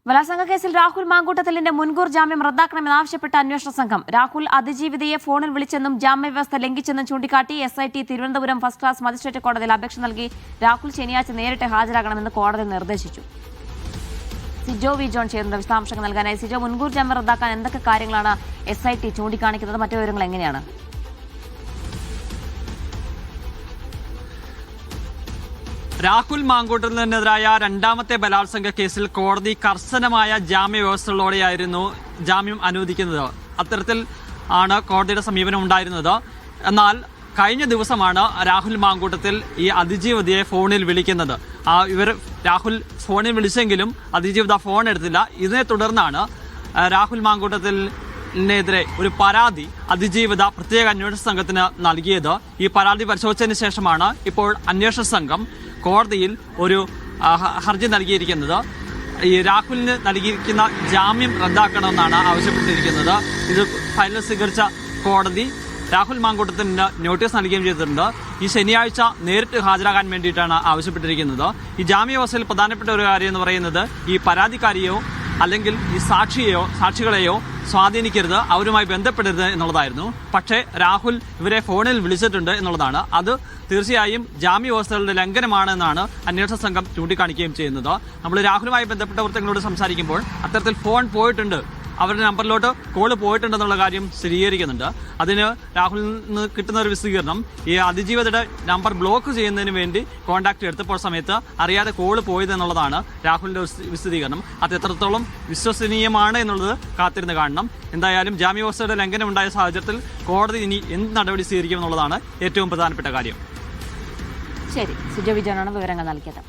ബലാത്സംഗ കേസിൽ രാഹുൽ മാങ്കൂട്ടത്തിലിന്റെ മുൻകൂർ ജാമ്യം റദ്ദാക്കണമെന്നാവശ്യപ്പെട്ട അന്വേഷണ സംഘം രാഹുൽ അതിജീവിതയെ ഫോണിൽ വിളിച്ചെന്നും ജാമ്യവ്യവസ്ഥ ലംഘിച്ചെന്നും ചൂണ്ടിക്കാട്ടി SIT Thiruvananthapuram first class magistrate കോടതിയിൽ അപേക്ഷ നൽകി. രാഹുൽ ശനിയാഴ്ച നേരിട്ട് ഹാജരാകണമെന്ന് കോടതി നിർദ്ദേശിച്ചു. സിജോ വി ജോൺ ചേരുന്ന വിശദാംശങ്ങൾ നൽകാനായി. സിജോ, മുൻകൂർ ജാമ്യം റദ്ദാക്കാൻ എന്തൊക്കെ കാര്യങ്ങളാണ് SIT ചൂണ്ടിക്കാണിക്കുന്നത്? മറ്റു വിവരങ്ങൾ എങ്ങനെയാണ്? രാഹുൽ മാങ്കൂട്ടത്തിനെതിരായ രണ്ടാമത്തെ ബലാത്സംഗ കേസിൽ കോടതി കർശനമായ ജാമ്യ വ്യവസ്ഥകളോടെയായിരുന്നു ജാമ്യം അനുവദിക്കുന്നത്. അത്തരത്തിൽ ആണ് കോടതിയുടെ സമീപനം ഉണ്ടായിരുന്നത്. എന്നാൽ കഴിഞ്ഞ ദിവസമാണ് രാഹുൽ മാങ്കൂട്ടത്തിൽ ഈ അതിജീവിതയെ ഫോണിൽ വിളിക്കുന്നത്. രാഹുൽ ഫോണിൽ വിളിച്ചെങ്കിലും അതിജീവിത ഫോൺ എടുത്തില്ല. ഇതിനെ തുടർന്നാണ് രാഹുൽ മാങ്കൂട്ടത്തിനെതിരെ ഒരു പരാതി അതിജീവിത പ്രത്യേക അന്വേഷണ സംഘത്തിന് നൽകിയത്. ഈ പരാതി പരിശോധിച്ചതിന് ശേഷമാണ് ഇപ്പോൾ അന്വേഷണ സംഘം കോടതിയിൽ ഒരു ഹർജി നൽകിയിരിക്കുന്നത്. ഈ രാഹുലിന് നൽകിയിരിക്കുന്ന ജാമ്യം റദ്ദാക്കണമെന്നാണ് ആവശ്യപ്പെട്ടിരിക്കുന്നത്. ഇത് ഫയൽ സ്വീകരിച്ച കോടതി രാഹുൽ മാങ്കൂട്ടത്തിന് നോട്ടീസ് നൽകുകയും ചെയ്തിട്ടുണ്ട്. ഈ ശനിയാഴ്ച നേരിട്ട് ഹാജരാകാൻ വേണ്ടിയിട്ടാണ് ആവശ്യപ്പെട്ടിരിക്കുന്നത്. ഈ ജാമ്യാവസ്ഥയിൽ പ്രധാനപ്പെട്ട ഒരു കാര്യം എന്ന് പറയുന്നത് ഈ പരാതിക്കാരിയോ അല്ലെങ്കിൽ ഈ സാക്ഷികളെയോ സ്വാധീനിക്കരുത്, അവരുമായി ബന്ധപ്പെടരുത് എന്നുള്ളതായിരുന്നു. പക്ഷേ രാഹുൽ ഇവരെ ഫോണിൽ വിളിച്ചിട്ടുണ്ട് എന്നുള്ളതാണ്. അത് തീർച്ചയായും ജാമ്യവ്യവസ്ഥകളുടെ ലംഘനമാണെന്നാണ് അന്വേഷണ സംഘം ചൂണ്ടിക്കാണിക്കുകയും ചെയ്യുന്നത്. നമ്മൾ രാഹുലുമായി ബന്ധപ്പെട്ട വൃത്തങ്ങളോട് സംസാരിക്കുമ്പോൾ അത്തരത്തിൽ ഫോൺ പോയിട്ടുണ്ട്, അവരുടെ നമ്പറിലോട്ട് കോള് പോയിട്ടുണ്ടെന്നുള്ള കാര്യം സ്ഥിരീകരിക്കുന്നുണ്ട്. അതിന് രാഹുലിൽ നിന്ന് കിട്ടുന്ന ഒരു വിശദീകരണം ഈ അതിജീവിതയുടെ നമ്പർ ബ്ലോക്ക് ചെയ്യുന്നതിന് വേണ്ടി കോൺടാക്ട് എടുത്തപ്പോൾ സമയത്ത് അറിയാതെ കോള് പോയതെന്നുള്ളതാണ് രാഹുലിന്റെ വിശദീകരണം. അത് എത്രത്തോളം വിശ്വസനീയമാണ് എന്നുള്ളത് കാത്തിരുന്ന് കാണണം. എന്തായാലും ജാമ്യവ്യവസ്ഥയുടെ ലംഘനം ഉണ്ടായ സാഹചര്യത്തിൽ കോടതി ഇനി എന്ത് നടപടി സ്വീകരിക്കും എന്നുള്ളതാണ് ഏറ്റവും പ്രധാനപ്പെട്ട കാര്യം. ശരി, സിജോ വിജയനാണ് വിവരങ്ങൾ നൽകിയത്.